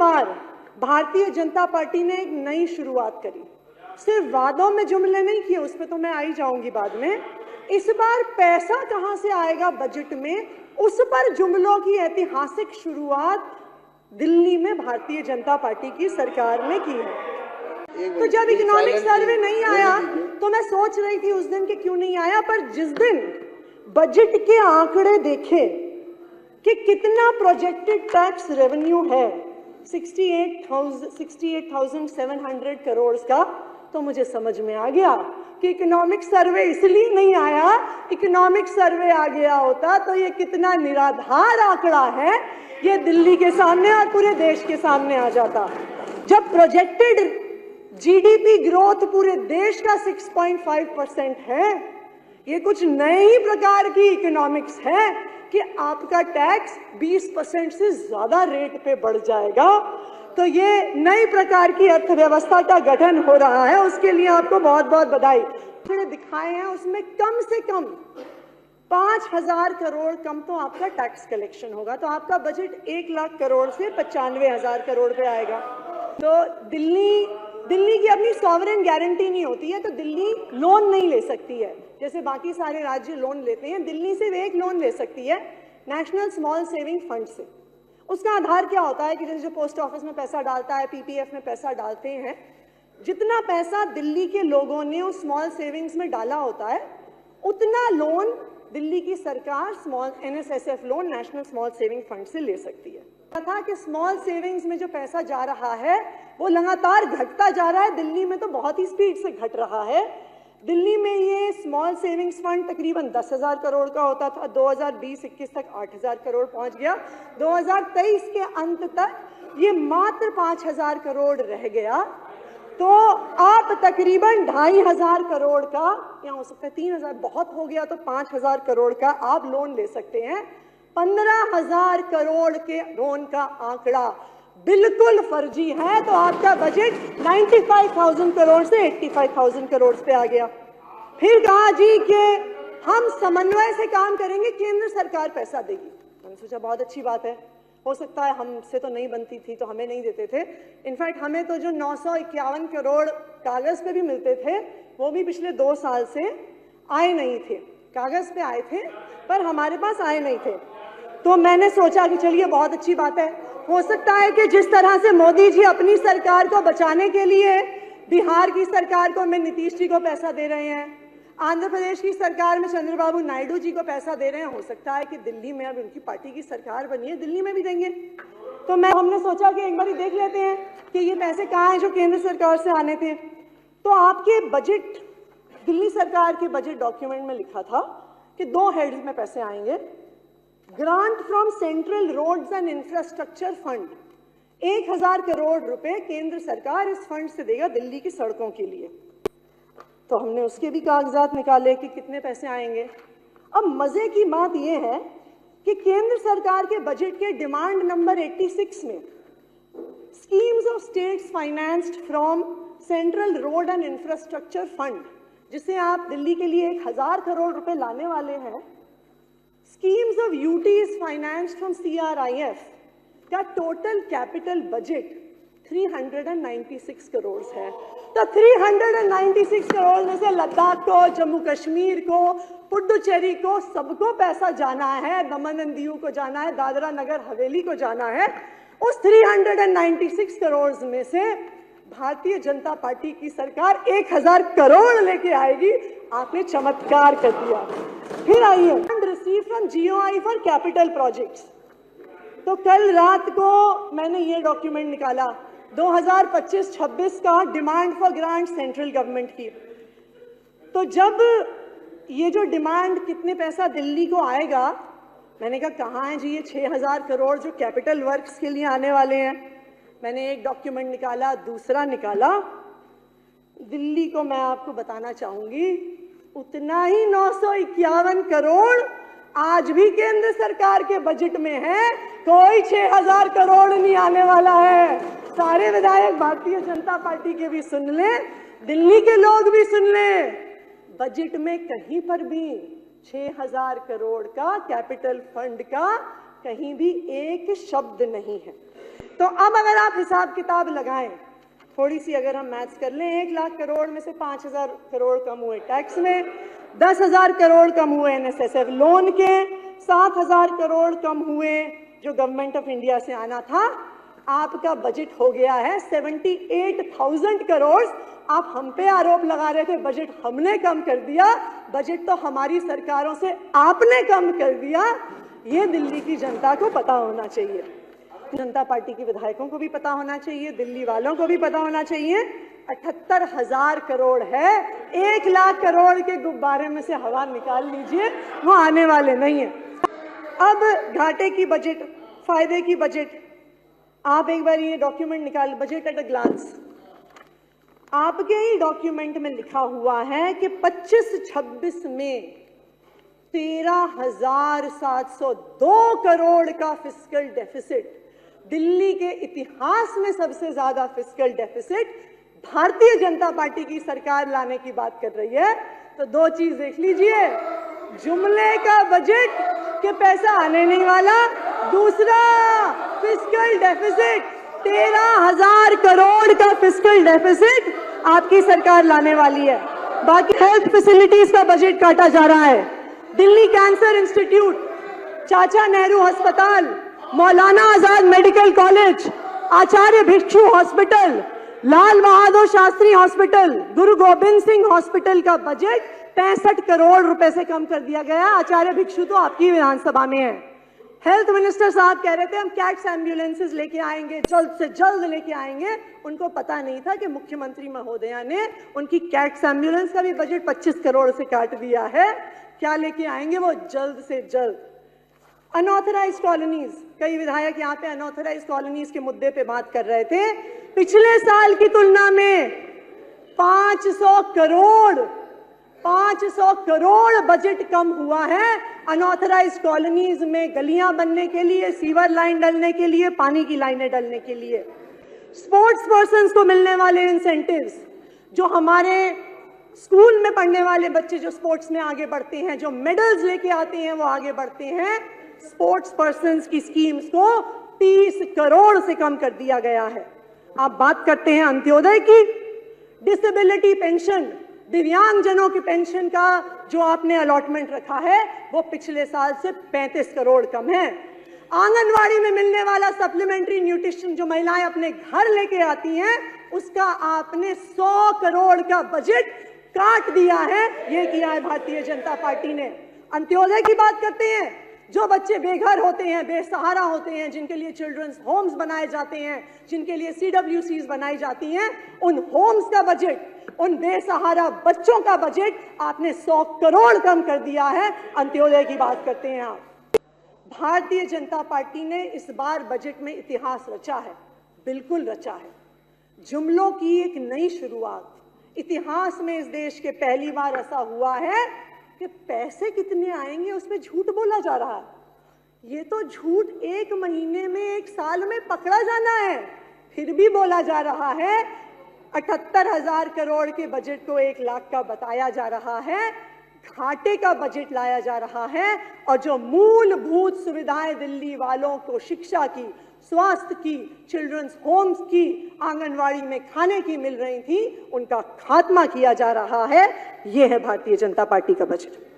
बार Bharatiya Janata party ने एक नई शुरुआत करी। सिर्फ वादों में जुमले नहीं किए, उस पर तो मैं आई जाऊंगी बाद में। इस बार पैसा कहां से आएगा बजट में, उस पर जुमलों की ऐतिहासिक शुरुआत दिल्ली में भारतीय जनता पार्टी की सरकार ने की है। तो जब इकोनॉमिक सर्वे नहीं आया तो मैं सोच रही थी उस दिन कि क्यों नहीं आया, पर जिस दिन बजट के आंकड़े देखे कि कितना प्रोजेक्टेड टैक्स रेवेन्यू है 68,700 करोड़ का, तो मुझे समझ में आ गया कि इकोनॉमिक सर्वे इसलिए नहीं आया। इकोनॉमिक सर्वे आ गया होता तो ये कितना निराधार आंकड़ा है ये दिल्ली के सामने और पूरे देश के सामने आ जाता। जब प्रोजेक्टेड जीडीपी ग्रोथ पूरे देश का 6.5% है, ये कुछ नए ही प्रकार की इकोनॉमिक्स है कि आपका टैक्स 20% से ज्यादा रेट पे बढ़ जाएगा। तो ये नई प्रकार की अर्थव्यवस्था का गठन हो रहा है, उसके लिए आपको बहुत बहुत बधाई। मैंने दिखाए हैं उसमें कम से कम 5,000 करोड़ कम तो आपका टैक्स कलेक्शन होगा, तो आपका बजट 1 लाख करोड़ से 95,000 करोड़ पे आएगा। तो दिल्ली की अपनी सॉवरेन गारंटी नहीं होती है, तो दिल्ली लोन नहीं ले सकती है जैसे बाकी सारे राज्य लोन लेते हैं। दिल्ली सिर्फ एक लोन ले सकती है, नेशनल स्मॉल सेविंग फंड से। उसका आधार क्या होता है कि जैसे जो पोस्ट ऑफिस में पैसा डालता है, पीपीएफ में पैसा डालते हैं, जितना पैसा दिल्ली के लोगों ने उस स्मॉल सेविंग्स में डाला होता है उतना लोन दिल्ली की सरकार small NSSF loan, national small saving fund से ले सकती है। था कि स्मॉल सेविंग्स में जो पैसा जा रहा है वो लगातार घटता जा रहा है, दिल्ली में तो बहुत ही स्पीड से घट रहा है। दिल्ली में ये स्मॉल सेविंग्स फंड तकरीबन 10,000 करोड़ का होता था, 2020-21 तक 8,000 करोड़ पहुंच गया, 2023 के अंत तक ये मात्र 5,000 करोड़ रह गया। तो आप तकरीबन 2,500 करोड़ का, या हो सकता है 3,000 बहुत हो गया तो 5,000 करोड़ का आप लोन ले सकते हैं। 15,000 करोड़ के लोन का आंकड़ा बिल्कुल फर्जी है, तो आपका बजट 95,000 करोड़ से 85,000 करोड़ पे आ गया। फिर कहा जी कि हम समन्वय से काम करेंगे, केंद्र सरकार पैसा देगी। मैंने सोचा बहुत अच्छी बात है, हो सकता है हमसे तो नहीं बनती थी तो हमें नहीं देते थे। इनफैक्ट हमें तो जो 951 करोड़ कागज पे भी मिलते थे वो भी पिछले 2 साल से आए नहीं थे, कागज पे आए थे पर हमारे पास आए नहीं थे। तो मैंने सोचा कि चलिए बहुत अच्छी बात है, हो सकता है कि जिस तरह से मोदी जी अपनी सरकार को बचाने के लिए बिहार की सरकार को में नीतीश जी को पैसा दे रहे हैं, आंध्र प्रदेश की सरकार में चंद्रबाबू नायडू जी को पैसा दे रहे हैं, हो सकता है कि दिल्ली में अब उनकी पार्टी की सरकार बनी है, दिल्ली में भी देंगे। तो हमने सोचा कि एक बार देख लेते हैं कि ये पैसे कहाँ हैं जो केंद्र सरकार से आने थे। तो आपके बजट, दिल्ली सरकार के बजट डॉक्यूमेंट में लिखा था कि 2 हेड्स में पैसे आएंगे। Grant from central roads and infrastructure fund, 1,000 crore रुपए केंद्र सरकार इस फंड से देगा दिल्ली की सड़कों के लिए। तो हमने उसके भी कागजात निकाले कि कितने पैसे आएंगे। अब मजे की बात यह है कि केंद्र सरकार के बजट के डिमांड नंबर 86 में schemes of states financed from central road and infrastructure fund, जिसे आप दिल्ली के लिए 1,000 करोड़ रुपए लाने वाले हैं, schemes of UTs financed from CRIF का टोटल कैपिटल बजट 396 करोड़ है। तो 396 करोड़ में से लद्दाख को, जम्मू कश्मीर को, पुडुचेरी को, सबको पैसा जाना है, दमन एंड दीव को जाना है, दादरा नगर हवेली को जाना है। उस 396 करोड़ में से भारतीय जनता पार्टी की सरकार 1,000 करोड़ लेके आएगी। आपने चमत्कार कर दिया। फिर आइए, receive from GOI for capital projects. तो कल रात को मैंने ये डॉक्यूमेंट निकाला 2025-26 का demand for grant central government की। तो जब ये जो डिमांड कितने पैसा दिल्ली को आएगा, मैंने कहा कहाँ है जी ये 6,000 करोड़ जो कैपिटल वर्क्स के लिए आने वाले हैं। मैंने एक डॉक्यूमेंट निकाला, दूसरा निकाला, दिल्ली को मैं आपको बताना चाहूंगी उतना ही 951 करोड़ आज भी केंद्र सरकार के बजट में है। कोई 6,000 करोड़ नहीं आने वाला है। सारे विधायक भारतीय जनता पार्टी के भी सुन लें, दिल्ली के लोग भी सुन लें, बजट में कहीं पर भी 6,000 करोड़ का कैपिटल फंड का कहीं भी एक शब्द नहीं है। तो अब अगर आप हिसाब किताब लगाएं, थोड़ी सी अगर हम मैथ्स कर लें, 1 लाख करोड़ में से 5,000 करोड़ कम हुए टैक्स में, 10,000 करोड़ कम हुए NSSF लोन के, 7,000 करोड़ कम हुए जो गवर्नमेंट ऑफ इंडिया से आना था, आपका बजट हो गया है 78,000 करोड़। आप हम पे आरोप लगा रहे थे बजट हमने कम कर दिया, बजट तो हमारी सरकारों से आपने कम कर दिया। ये दिल्ली की जनता को पता होना चाहिए, जनता पार्टी के विधायकों को भी पता होना चाहिए, दिल्ली वालों को भी पता होना चाहिए। 78,000 करोड़ है, 1 लाख करोड़ के गुब्बारे में से हवा निकाल लीजिए, वो आने वाले नहीं है। अब घाटे की बजट, फायदे की बजट, आप एक बार ये डॉक्यूमेंट निकाल, बजट एट अ ग्लांस। आपके ही डॉक्यूमेंट में लिखा हुआ है कि 25-26 में 13,702 करोड़ का फिस्कल डेफिसिट, दिल्ली के इतिहास में सबसे ज्यादा fiscal deficit Bharatiya Janata party की सरकार लाने की बात कर रही है। तो दो चीज देख लीजिए, जुमले का बजट के पैसा आने नहीं वाला, दूसरा फिस्कल डेफिसिट 13,000 करोड़ का फिस्कल डेफिसिट आपकी सरकार लाने वाली है। बाकी हेल्थ फैसिलिटीज का बजट काटा जा रहा है। दिल्ली कैंसर इंस्टीट्यूट, चाचा नेहरू अस्पताल, मौलाना आजाद मेडिकल कॉलेज, आचार्य भिक्षु hospital, Lal Bahadur Shastri hospital, Guru Gobind Singh hospital का बजट 65 करोड़ रुपए से कम कर दिया गया। आचार्य भिक्षु तो आपकी विधानसभा में है। हेल्थ मिनिस्टर साहब कह रहे थे हम कैट्स एम्बुलेंसेज लेके आएंगे, जल्द से जल्द लेके आएंगे। उनको पता नहीं था कि मुख्यमंत्री महोदया ने उनकी कैट्स एम्बुलेंस का भी बजट 25 करोड़ से काट दिया है। क्या लेके आएंगे वो जल्द से जल्द। अनऑथराइज्ड कॉलोनीज, कई विधायक यहाँ पे अनऑथराइज्ड कॉलोनीज के मुद्दे पे बात कर रहे थे। पिछले साल की तुलना में 500 करोड़ बजट कम हुआ है अनऑथराइज्ड कॉलोनीज में, गलियां बनने के लिए, सीवर लाइन डलने के लिए, पानी की लाइनें डलने के लिए। स्पोर्ट्स पर्सन्स को मिलने वाले इंसेंटिव्स, जो हमारे स्कूल में पढ़ने वाले बच्चे जो स्पोर्ट्स में आगे बढ़ते हैं, जो मेडल्स लेके आते हैं, वो आगे बढ़ते हैं, स्पोर्ट्स पर्सन्स की स्कीम्स को 30 करोड़ से कम कर दिया गया है। आप बात करते हैं अंत्योदय की, डिसेबिलिटी पेंशन, दिव्यांग जनों की पेंशन का जो आपने अलॉटमेंट रखा है वो पिछले साल से 35 करोड़ कम है। आंगनवाड़ी में मिलने वाला सप्लीमेंट्री न्यूट्रिशन जो महिलाएं अपने घर लेके आती हैं, उसका आपने 100 करोड़ का बजट काट दिया है। ये किया है भारतीय जनता पार्टी ने। अंत्योदय की बात करते हैं, जो बच्चे बेघर होते हैं, बेसहारा होते हैं, जिनके लिए चिल्ड्रंस होम्स बनाए जाते हैं, जिनके लिए CWCs बनाई जाती हैं, उन होम्स का बजट, उन बेसहारा बच्चों का बजट आपने 100 करोड़ कम कर दिया है। अंत्योदय की बात करते हैं आप। भारतीय जनता पार्टी ने इस बार बजट में इतिहास रचा है, बिल्कुल रचा है। जुमलों की एक नई शुरुआत। इतिहास में इस देश के पहली बार ऐसा हुआ है कि पैसे कितने आएंगे उस पर झूठ बोला जा रहा है। ये तो झूठ 1 महीने में, 1 साल में पकड़ा जाना है, फिर भी बोला जा रहा है। 78,000 करोड़ के बजट को 1 लाख का बताया जा रहा है, घाटे का बजट लाया जा रहा है, और जो मूलभूत सुविधाएं दिल्ली वालों को शिक्षा की, स्वास्थ्य की, चिल्ड्रंस होम्स की, आंगनवाड़ी में खाने की मिल रही थी, उनका खात्मा किया जा रहा है। यह है भारतीय जनता पार्टी का बजट।